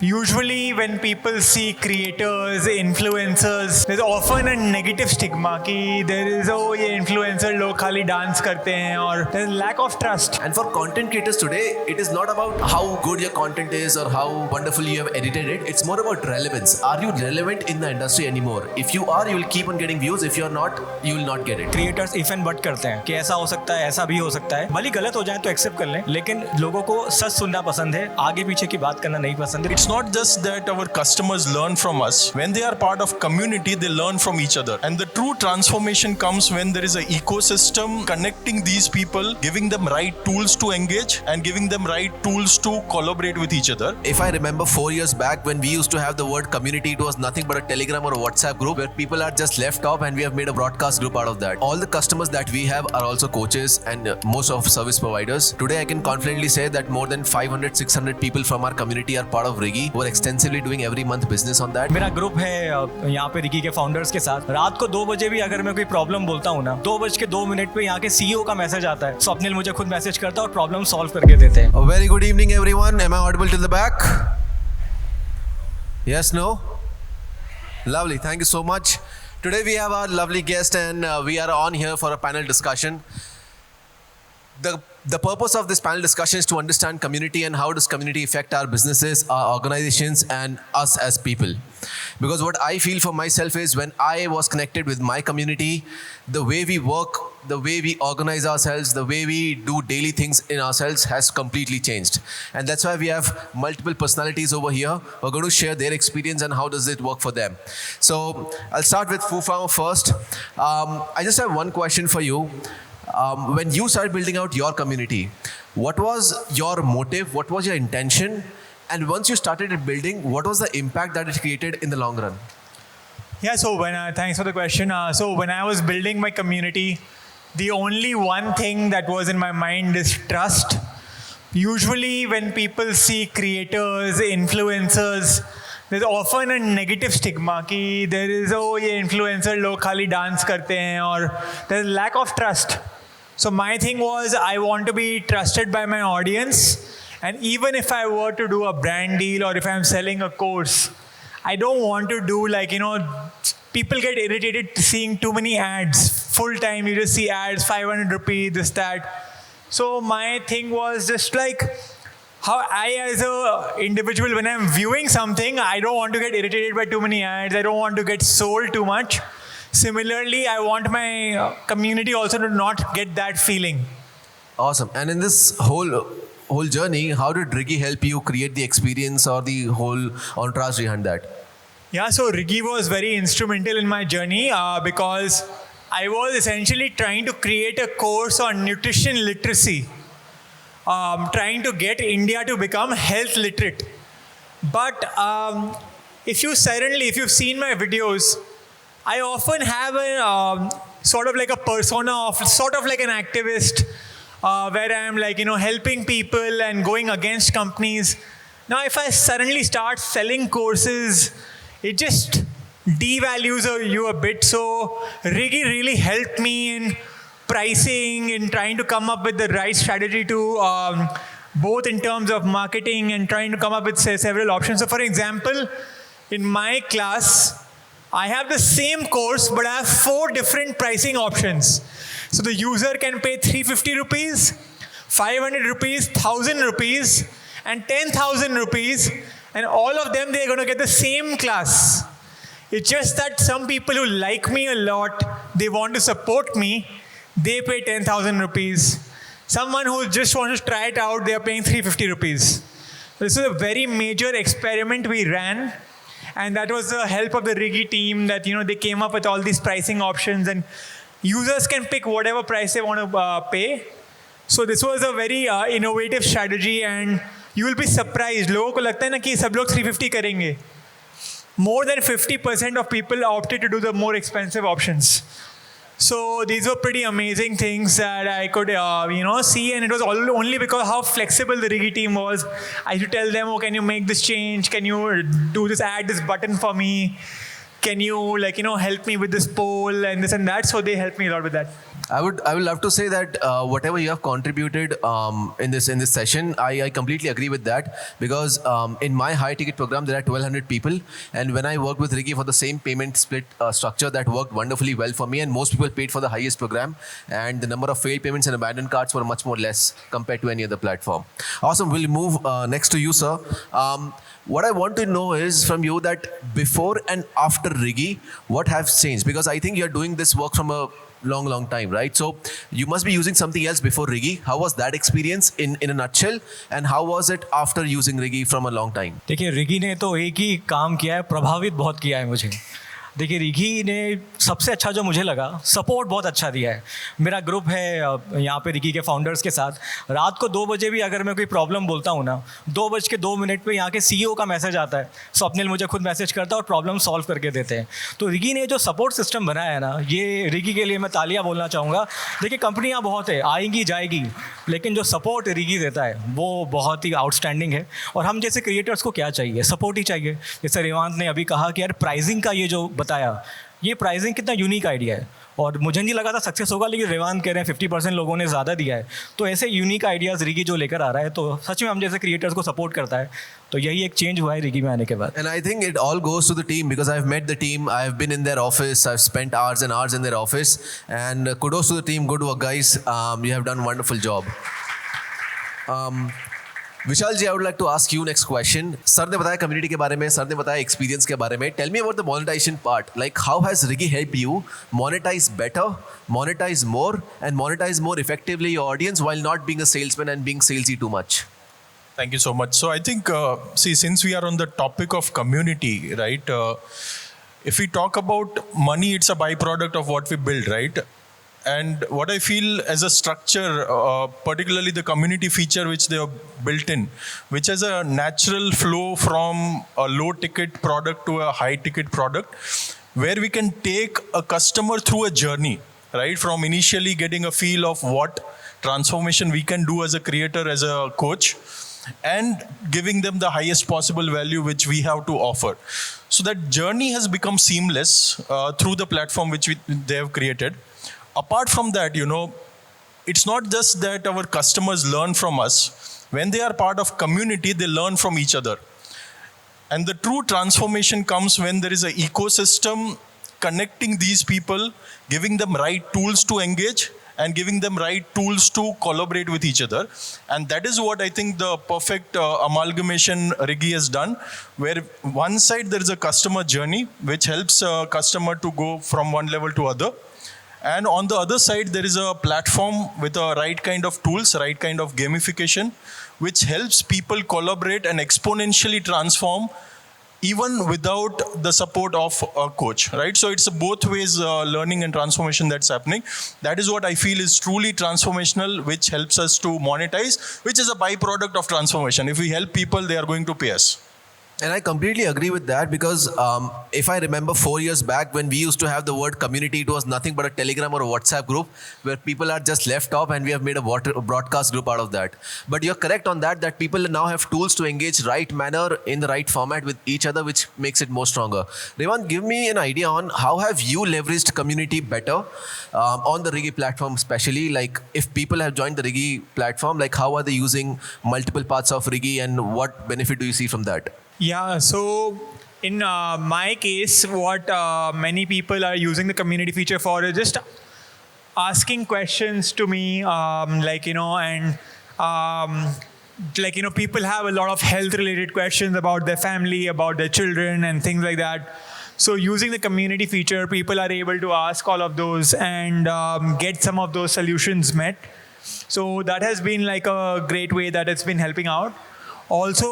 Usually when people see creators, influencers, there's often a negative stigma कि there is oh ये influencer लोग खाली dance करते हैं और there's lack of trust. And for content creators today, it is not about how good your content is or how wonderful you have edited it. It's more about relevance. Are you relevant in the industry anymore? If you are, you will keep on getting views. If you are not, you will not get it. Creators if and but करते हैं कि ऐसा हो सकता है, ऐसा भी हो सकता है, भले गलत हो जाए तो एक्सेप्ट कर लें, लेकिन लोगों को सच सुनना पसंद है, आगे पीछे की बात करना नहीं पसंद है. It's not just that our customers learn from us. When they are part of community, they learn from each other. And the true transformation comes when there is an ecosystem connecting these people, giving them right tools to engage and giving them right tools to collaborate with each other. If I remember 4 years back when we used to have the word community, it was nothing but a Telegram or a WhatsApp group where people are just left off, and we have made a broadcast group out of that. All the customers that we have are also coaches and most of service providers. Today I can confidently say that more than 500-600 people from our community are part of Rigi, who are extensively doing every month business on that. मेरा group है यहाँ पे Rigi के founders के साथ. रात को 2 बजे भी अगर मैं कोई प्रॉब्लम बोलता हूँ ना, 2:02 पे यहाँ के सीईओ का मैसेज आता है, स्वप्निल मुझे खुद मैसेज करता है और प्रॉब्लम सॉल्व करके देते हैं. A very good evening everyone. Am I audible to the back? Yes, no? Lovely, thank you so much. Today we have our lovely guest and we are on here for a panel discussion. The purpose of this panel discussion is to understand community and how does community affect our businesses, our organizations and us as people. Because what I feel for myself is when I was connected with my community, the way we work, the way we organize ourselves, the way we do daily things in ourselves has completely changed. And that's why we have multiple personalities over here who are going to share their experience and how does it work for them. So I'll start with Pharmer first. I just have one question for you. When you started building out your community, what was your motive? What was your intention? And once you started it building, what was the impact that it created in the long run? Yeah, so thanks for the question. So when I was building my community, the only one thing that was in my mind is trust. Usually when people see creators, influencers, there's often a negative stigma कि there is oh ये influencer लोग खाली dance करते हैं और there's lack of trust. So my thing was I want to be trusted by my audience, and even if I were to do a brand deal or if I'm selling a course, I don't want to do like, people get irritated seeing too many ads. Full time you just see ads, 500 rupees, this, that. So my thing was just like how I as a individual, when I'm viewing something, I don't want to get irritated by too many ads. I don't want to get sold too much. Similarly, I want my community also to not get that feeling. Awesome. And in this whole journey, how did Rigi help you create the experience or the whole entourage behind that? Yeah, so Rigi was very instrumental in my journey because I was essentially trying to create a course on nutrition literacy, trying to get India to become health literate. But if you've seen my videos, I often have a sort of like a persona of sort of like an activist where I'm like, helping people and going against companies. Now, if I suddenly start selling courses, it just devalues you a bit. So Rigi really helped me in pricing, in trying to come up with the right strategy to both in terms of marketing and trying to come up with several options. So for example, in my class, I have the same course, but I have 4 different pricing options. So the user can pay 350 rupees, 500 rupees, 1000 rupees, and 10,000 rupees, and all of them, they're going to get the same class. It's just that some people who like me a lot, they want to support me, they pay 10,000 rupees. Someone who just wants to try it out, they are paying 350 rupees. This is a very major experiment we ran. And that was the help of the Rigi team that, they came up with all these pricing options and users can pick whatever price they want to pay. So this was a very innovative strategy and you will be surprised. लोगों को लगता है ना कि सब लोग 350 करेंगे. More than 50% of people opted to do the more expensive options. So these were pretty amazing things that I could, see, and it was only because how flexible the Rigi team was. I used to tell them, can you make this change? Can you add this button for me? Can you, help me with this poll and this and that? So they helped me a lot with that. I would love to say that whatever you have contributed in this session, I completely agree with that, because in my high ticket program there are 1,200 people, and when I worked with Rigi for the same payment split structure, that worked wonderfully well for me, and most people paid for the highest program, and the number of failed payments and abandoned carts were much more less compared to any other platform. Awesome. We'll move next to you, sir. What I want to know is from you that before and after Rigi, what has changed? Because I think you're doing this work from a long time, right? So you must be using something else before Rigi. How was that experience in a nutshell, and how was it after using Rigi from a long time? देखिए Rigi ने तो एक ही काम किया है, प्रभावित बहुत किया है मुझे. देखिए रिगी ने सबसे अच्छा जो मुझे लगा, सपोर्ट बहुत अच्छा दिया है. मेरा ग्रुप है यहाँ पे रिगी के फाउंडर्स के साथ. रात को 2 बजे भी अगर मैं कोई प्रॉब्लम बोलता हूँ ना, 2:02 पे यहाँ के CEO का मैसेज आता है. स्वप्निल मुझे खुद मैसेज करता है और प्रॉब्लम सॉल्व करके देते हैं. तो रिगी ने जो सपोर्ट सिस्टम बनाया है ना, ये रिगी के लिए मैं तालियां बोलना चाहूँगा. देखिए कंपनियाँ बहुत है, आएंगी जाएगी, लेकिन जो सपोर्ट रिगी देता है वो बहुत ही आउटस्टैंडिंग है. और हम जैसे क्रिएटर्स को क्या चाहिए? सपोर्ट ही चाहिए. जैसे रेवांत ने अभी कहा कि यार प्राइसिंग का ये जो बताया, ये प्राइसिंग कितना यूनिक आइडिया है, और मुझे नहीं लगा था सक्सेस होगा, लेकिन रेवांत कह रहे हैं 50% लोगों ने ज़्यादा दिया है. तो ऐसे यूनिक आइडियाज़ रिगी जो लेकर आ रहा है, तो सच में हम जैसे क्रिएटर्स को सपोर्ट करता है. तो यही एक चेंज हुआ है रिगी में आने के बाद. And I think it all goes to the team, because I've met the team, I've been in their office, I've spent hours and hours in their office, and kudos to the team. Good work, guys. You have done a wonderful job. Vishal ji, I would like to ask you next question. Sir ने बताया community के बारे में, sir ने बताया experience के बारे में. Tell me about the monetization part. Like, how has Rigi helped you monetize better, monetize more, and monetize more effectively your audience while not being a salesman and being salesy too much? Thank you so much. So I think, since we are on the topic of community, right? If we talk about money, it's a byproduct of what we build, right? And what I feel as a structure, particularly the community feature which they have built in, which has a natural flow from a low ticket product to a high ticket product, where we can take a customer through a journey, right? From initially getting a feel of what transformation we can do as a creator, as a coach, and giving them the highest possible value which we have to offer. So that journey has become seamless through the platform which they have created. Apart from that, it's not just that our customers learn from us. When they are part of community, they learn from each other. And the true transformation comes when there is an ecosystem connecting these people, giving them right tools to engage, and giving them right tools to collaborate with each other. And that is what I think the perfect amalgamation Rigi has done, where one side there is a customer journey, which helps a customer to go from one level to other. And on the other side, there is a platform with a right kind of tools, right kind of gamification, which helps people collaborate and exponentially transform even without the support of a coach, right? So it's both ways learning and transformation that's happening. That is what I feel is truly transformational, which helps us to monetize, which is a byproduct of transformation. If we help people, they are going to pay us. And I completely agree with that, because if I remember 4 years back when we used to have the word community, it was nothing but a Telegram or a WhatsApp group where people are just left off, and we have made a broadcast group out of that. But you're correct on that people now have tools to engage right manner in the right format with each other, which makes it more stronger. Revant, give me an idea on how have you leveraged community better on the Rigi platform, especially like if people have joined the Rigi platform, like how are they using multiple parts of Rigi, and what benefit do you see from that? Yeah, so in my case, what many people are using the community feature for is just asking questions to me, people have a lot of health-related questions about their family, about their children, and things like that. So using the community feature, people are able to ask all of those and get some of those solutions met. So that has been like a great way that it's been helping out. Also,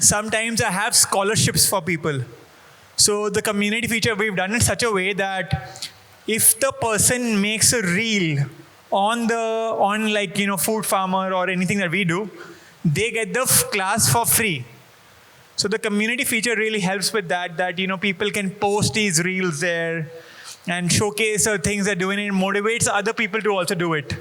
sometimes I have scholarships for people. So the community feature we've done in such a way that if the person makes a reel on Food Pharmer or anything that we do, they get the class for free. So the community feature really helps with that people can post these reels there and showcase things they're doing, and motivates other people to also do it.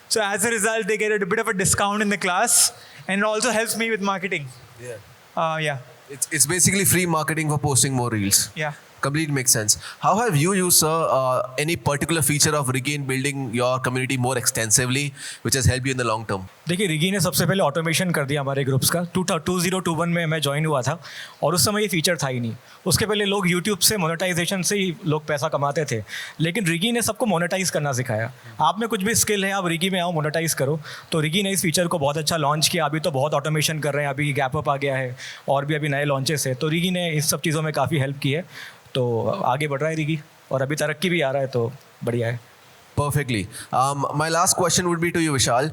So as a result, they get a bit of a discount in the class, and it also helps me with marketing. Yeah. Yeah. It's basically free marketing for posting more reels. Yeah. Completely makes sense. How have you used, sir, any particular feature of Rigi in building your community more extensively, which has helped you in the long term? देखिए Rigi ने सबसे पहले automation कर दिया हमारे groups का 2021 में मैं ज्वाइन हुआ था और उस समय ये फीचर था ही नहीं. उसके पहले लोग यूट्यूब से मोनेटाइजेशन से ही लोग पैसा कमाते थे, लेकिन रिगी ने सबको मोनेटाइज करना सिखाया. आप में कुछ भी स्किल है, आप रिगी में आओ, मोनेटाइज करो. तो रिगी ने इस फीचर को बहुत अच्छा लॉन्च किया. अभी तो बहुत ऑटोमेशन कर रहे हैं, अभी गैप अप आ गया है और भी अभी नए लॉन्चेस है. तो रिगी ने इस सब चीज़ों में काफ़ी हेल्प की है. तो आगे बढ़ रहा है रिगी और अभी तरक्की भी आ रहा है, तो बढ़िया है. Perfectly. My last question would be to you, Vishal.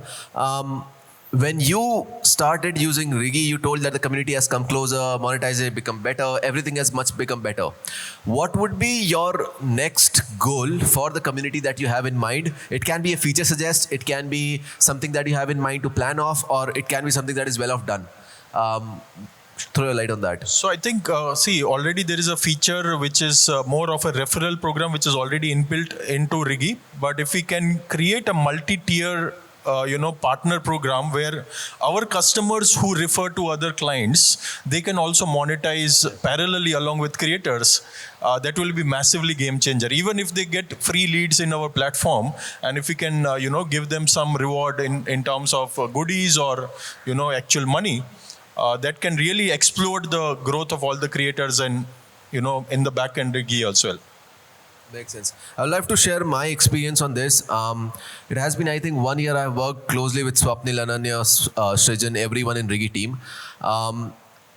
When you started using Rigi, you told that the community has come closer, monetization become better, everything has much become better. What would be your next goal for the community that you have in mind? It can be a feature suggest, it can be something that you have in mind to plan off, or it can be something that is well off done. Throw a light on that. So I think, already there is a feature which is more of a referral program which is already inbuilt into Rigi. But if we can create a multi-tier, partner program where our customers who refer to other clients, they can also monetize parallelly along with creators. That will be massively game changer. Even if they get free leads in our platform, and if we can, give them some reward in terms of goodies or, actual money. That can really explode the growth of all the creators and, in the back end Rigi as well. Makes sense. I would like to share my experience on this. It has been, I think, 1 year I've worked closely with Swapnil, Ananya, Srijan, everyone in Rigi team. All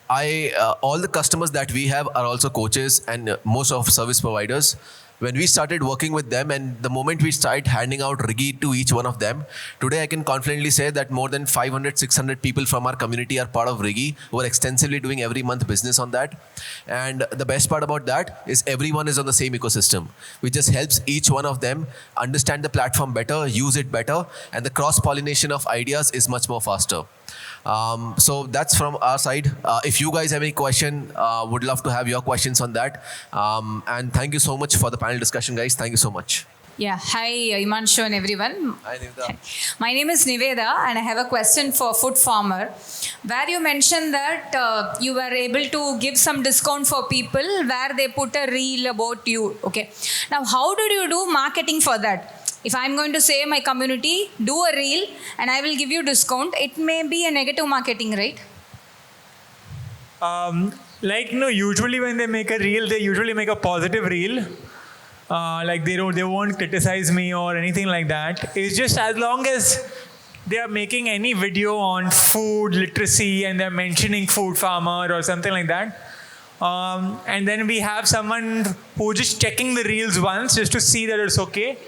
the customers that we have are also coaches and most of service providers. When we started working with them and the moment we started handing out Rigi to each one of them, today I can confidently say that more than 500, 600 people from our community are part of Rigi, who are extensively doing every month business on that. And the best part about that is everyone is on the same ecosystem, which just helps each one of them understand the platform better, use it better, and the cross-pollination of ideas is much more faster. So that's from our side. If you guys have any question, would love to have your questions on that. And thank you so much for the panel discussion, guys. Thank you so much. Yeah, hi Himanshu and everyone. Hi, Niveda. My name is Niveda and I have a question for Pharmer, where you mentioned that you were able to give some discount for people where they put a reel about you. Okay. Now, how did you do marketing for that? If I'm going to say my community, do a reel and I will give you discount, it may be a negative marketing, right? Usually when they make a reel, they usually make a positive reel. They won't criticize me or anything like that. It's just as long as they are making any video on food literacy and they're mentioning Food Farmer or something like that. And then we have someone who just checking the reels once just to see that it's okay.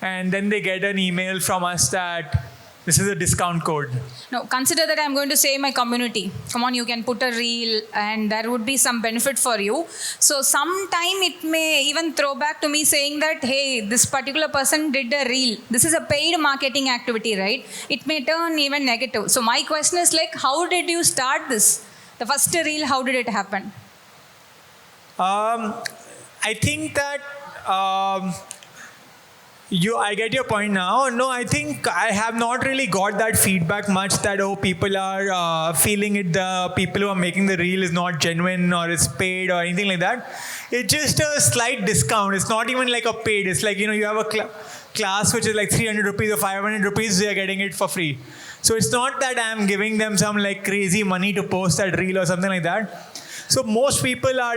And then they get an email from us that this is a discount code. No, consider that I'm going to say my community. Come on, you can put a reel and there would be some benefit for you. So sometime it may even throw back to me saying that, hey, this particular person did a reel. This is a paid marketing activity, right? It may turn even negative. So my question is how did you start this? The first reel, how did it happen? I think that... I get your point now. No, I think I have not really got that feedback much that, people are feeling it, the people who are making the reel is not genuine or it's paid or anything like that. It's just a slight discount. It's not even like a paid. It's like, you have a class which is like 300 rupees or 500 rupees, they are getting it for free. So it's not that I'm giving them some crazy money to post that reel or something like that. So most people are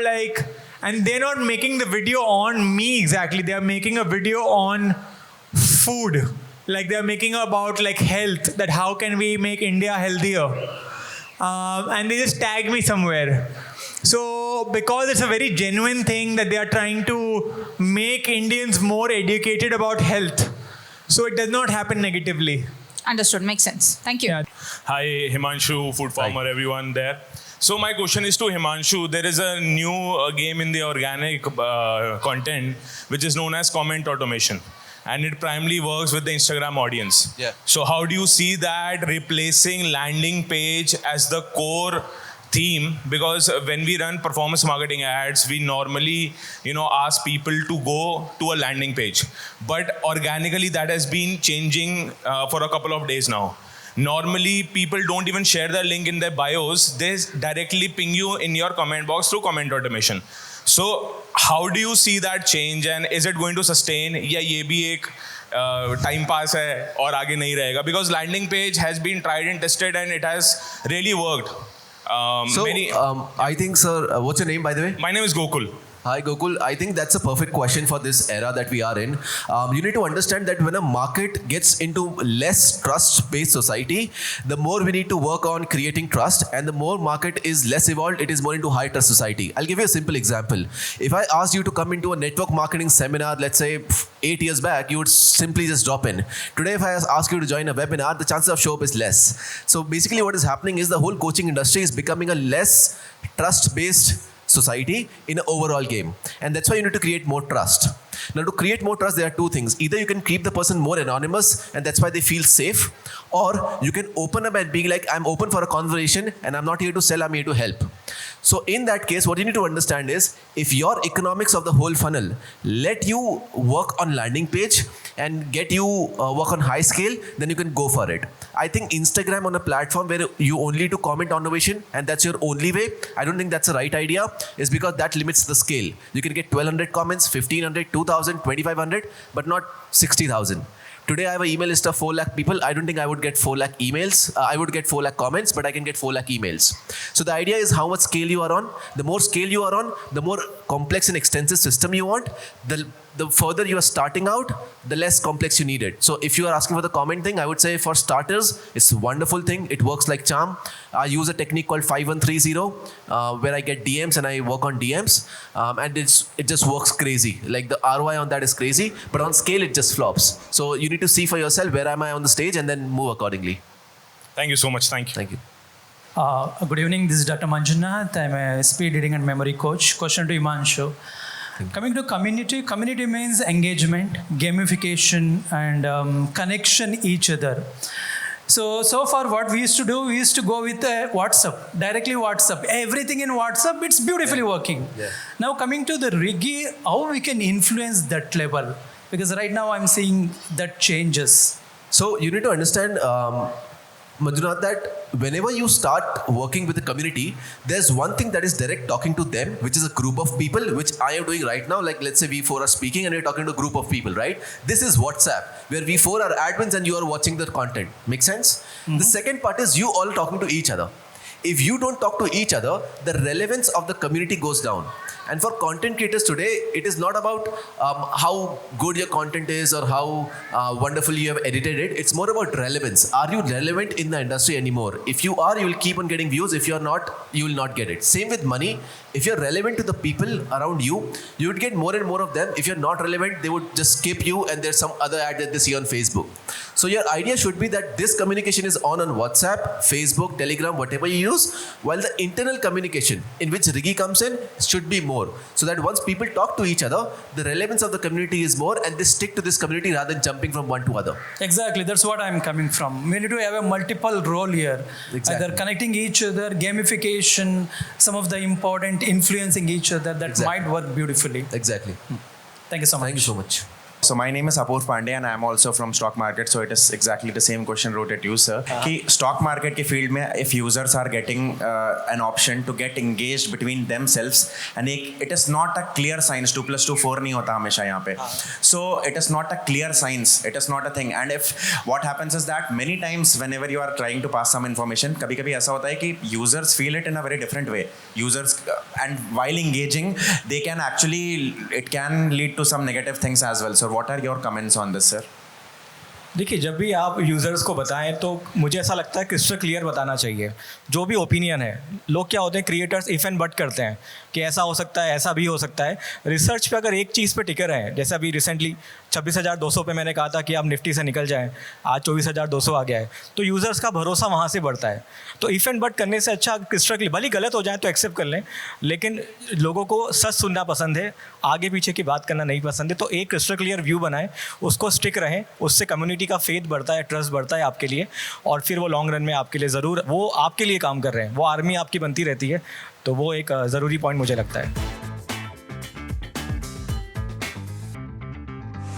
and they're not making the video on me exactly. They are making a video on food. They're making about health, that how can we make India healthier. And they just tag me somewhere. So because it's a very genuine thing that they are trying to make Indians more educated about health. So it does not happen negatively. Understood. Makes sense. Thank you. Yeah. Hi, Himanshu, Food Farmer, everyone there. So my question is to Himanshu. There is a new game in the organic content which is known as comment automation. And it primarily works with the Instagram audience. Yeah. So how do you see that replacing landing page as the core theme? Because when we run performance marketing ads, we normally, ask people to go to a landing page. But organically, that has been changing for a couple of days now. Normally, people don't even share the link in their bios. They directly ping you in your comment box through comment automation. So how do you see that change and is it going to sustain या ये भी एक time pass है और आगे नहीं रहेगा? Because landing page has been tried and tested and it has really worked. I think, sir, what's your name, by the way? My name is Gokul. Hi, Gokul. I think that's a perfect question for this era that we are in. You need to understand that when a market gets into less trust-based society, the more we need to work on creating trust, and the more market is less evolved, it is more into high-trust society. I'll give you a simple example. If I asked you to come into a network marketing seminar, let's say 8 years back, you would simply just drop in. Today, if I ask you to join a webinar, the chances of show up is less. So basically what is happening is the whole coaching industry is becoming a less trust-based society in an overall game, and that's why you need to create more trust. Now, to create more trust, there are two things. Either you can keep the person more anonymous and that's why they feel safe, or you can open up and be like, I'm open for a conversation and I'm not here to sell, I'm here to help. So in that case, what you need to understand is, if your economics of the whole funnel let you work on landing page and get you work on high scale, then you can go for it. I think Instagram on a platform where you only do comment on innovation and that's your only way, I don't think that's the right idea, is because that limits the scale. You can get 1200 comments, 1500, 2000, 2500, but not 60,000. Today I have an email list of 4 lakh people. I don't think I would get 4 lakh emails. I would get 4 lakh comments, but I can get 4 lakh emails. So the idea is how much scale you are on. The more scale you are on, the more complex and extensive system you want, the further you are starting out, the less complex you need it. So if you are asking for the comment thing, I would say for starters, it's a wonderful thing. It works like charm. I use a technique called 5130, where I get DMs and I work on DMs, and it just works crazy. Like the ROI on that is crazy, but on scale it just flops. So you need to see for yourself, where am I on the stage, and then move accordingly. Thank you so much. Thank you. Thank you. Good evening, this is Dr. Manjunath. I'm a speed reading and memory coach. Question to Himanshu. Coming to community means engagement, gamification, and connection each other. So far what we used to do, we used to go with WhatsApp, directly WhatsApp. Everything in WhatsApp, it's beautifully working. Yeah. Now coming to the Rigi, how we can influence that level? Because right now I'm seeing that changes. So you need to understand, Manjunath, that whenever you start working with the community, there's one thing that is direct talking to them, which is a group of people, which I am doing right now. Like let's say we four are speaking and we're talking to a group of people, right? This is WhatsApp, where we four are admins and you are watching the content. Make sense? Mm-hmm. The second part is you all talking to each other. If you don't talk to each other, the relevance of the community goes down. And for content creators today, it is not about how good your content is or how wonderful you have edited it. It's more about relevance. Are you relevant in the industry anymore? If you are, you will keep on getting views. If you are not, you will not get it. Same with money. If you're relevant to the people around you, you would get more and more of them. If you're not relevant, they would just skip you and there's some other ad that they see on Facebook. So your idea should be that this communication is on WhatsApp, Facebook, Telegram, whatever you use, while the internal communication in which Rigi comes in should be more. So that once people talk to each other, the relevance of the community is more and they stick to this community rather than jumping from one to other. Exactly, that's what I'm coming from. We need to have a multiple role here. Exactly. Either connecting each other, gamification, some of the important influencing each other, that might work beautifully. Exactly. Thank you so much. Thank you so much. So my name is Apoor Pandey and I am also from stock market. So it is exactly the same question wrote at you, sir. कि stock market के field में if users are getting an option to get engaged between themselves and it is not a clear science 2 + 2 4 नहीं होता हमेशा यहाँ पे. So it is not a clear science. It is not a thing. And if what happens is that many times whenever you are trying to pass some information, कभी-कभी ऐसा होता है कि users feel it in a very different way. Users and while engaging, they can actually it can lead to some negative things as well. So what are your comments on this, sir? देखिए, जब भी आप users को बताएं तो मुझे ऐसा लगता है क्रिस्टल क्लियर बताना चाहिए. जो भी ओपिनियन है, लोग क्या होते हैं, क्रिएटर्स इफ़ एंड बट करते हैं कि ऐसा हो सकता है, ऐसा भी हो सकता है. रिसर्च पे अगर एक चीज़ पे टिके रहें, जैसे अभी रिसेंटली 26,200 पे मैंने कहा था कि आप निफ्टी से निकल जाएं, आज 24,200 आ गया है, तो यूज़र्स का भरोसा वहाँ से बढ़ता है. तो इफ़ एंड बट करने से अच्छा क्रिस्टल क्लियर, भले गलत हो जाए तो एक्सेप्ट कर लें, लेकिन लोगों को सच सुनना पसंद है, आगे पीछे की बात करना नहीं पसंद है. तो एक क्रिस्टल क्लियर व्यू बनाएं, उसको स्टिक रहें, उससे कम्युनिटी का फेथ बढ़ता है, ट्रस्ट बढ़ता है आपके लिए, और फिर वो लॉन्ग रन में आपके लिए ज़रूर वो आपके लिए काम कर रहे हैं, वो आर्मी आपकी बनती रहती है. तो वो एक ज़रूरी पॉइंट मुझे लगता है.